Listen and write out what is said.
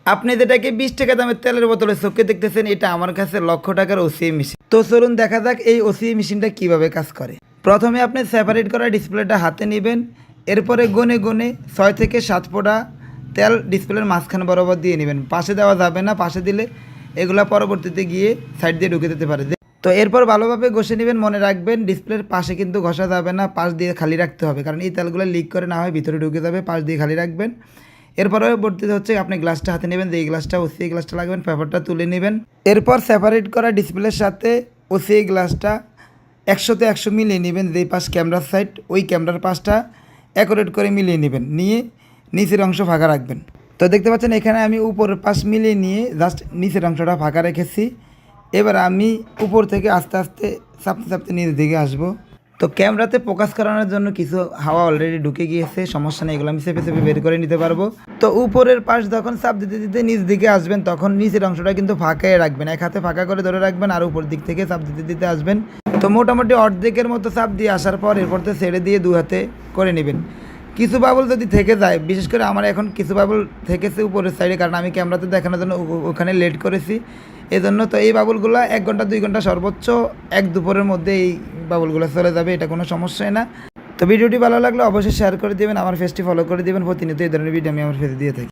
আপনি যেটাকে 20 টাকা দামের তেলের বোতলে চোখে দেখতেছেন, এটা আমার কাছে লক্ষ টাকার ওসিআই মেশিন। তো চলুন দেখা যাক এই ওসিআই মেশিনটা কিভাবে কাজ করে। প্রথমে আপনি সেপারেট করা ডিসপ্লেটা হাতে নেবেন, এরপরে গনে গনে 6 থেকে 7 ফোঁটা তেল ডিসপ্লের মাঝখানে বরাবর দিয়ে নেবেন। পাশে দেওয়া যাবে না, পাশে দিলে এগুলা পরবর্তীতে গিয়ে সাইড দিয়ে ঢুকে যেতে পারে। তো এরপর ভালোভাবে ঘষে নেবেন। মনে রাখবেন ডিসপ্লের পাশে কিন্তু ঘষা যাবে না, পাশ দিয়ে খালি রাখতে হবে, কারণ এই তেলগুলো লিক করে না হয় ভিতরে ঢুকে যাবে। পাশ দিয়ে খালি রাখবেন। এরপরে পরবর্তীতে হচ্ছে আপনি গ্লাসটা হাতে নেবেন, যে এই গ্লাসটা ওসিআই গ্লাসটা লাগবেন, পেপারটা তুলে নেবেন। এরপর সেপারেট করা ডিসপ্লের সাথে ওসিআই গ্লাসটা 100-তে 100 মিলিয়ে নেবেন। যেই পাশ ক্যামেরার সাইড, ওই ক্যামেরার পাশটা অ্যাকুরেট করে মিলিয়ে নেবেন, নিয়ে নিচের অংশ ফাঁকা রাখবেন। তো দেখতে পাচ্ছেন এখানে আমি উপরের পাশ মিলিয়ে নিয়ে জাস্ট নিচের অংশটা ফাঁকা রেখেছি। এবার আমি উপর থেকে আস্তে আস্তে চাপতে চাপতে নিচের দিকে আসবো। তো ক্যামেরাতে ফোকাস করানোর জন্য কিছু হাওয়া অলরেডি ঢুকে গিয়েছে, সমস্যা নেই, এগুলো আমি চেপে চেপে বের করে নিতে পারবো। তো উপরের পাশ যখন চাপ দিতে দিতে নিচ দিকে আসবেন, তখন নিচের অংশটা কিন্তু ফাঁকাই রাখবেন, এক হাতে ফাঁকা করে ধরে রাখবেন, আর উপর দিক থেকে চাপ দিতে দিতে আসবেন। তো মোটামুটি অর্ধেকের মতো চাপ দিয়ে আসার পর এরপর তো ছেড়ে দিয়ে দু হাতে করে নেবেন। কিছু বাবল যদি থেকে যায়, বিশেষ করে আমার এখন কিছু বাবল থেকেছে উপরের সাইডে, কারণ আমি ক্যামেরাতে দেখানোর জন্য ওখানে লেট করেছি এজন্য। তো এই বাবুলগুলো 1 ঘন্টা 2 ঘন্টা সর্বোচ্চ 1-2 মধ্যে এই বাবুলগুলো চলে যাবে, এটা কোনো সমস্যাই না। তো ভিডিওটি ভালো লাগলে অবশ্যই শেয়ার করে দেবেন, আমার পেজটি ফলো করে দেবেন। প্রতিনিয়ত এই ধরনের ভিডিও আমি আমার পেজে দিয়ে থাকি।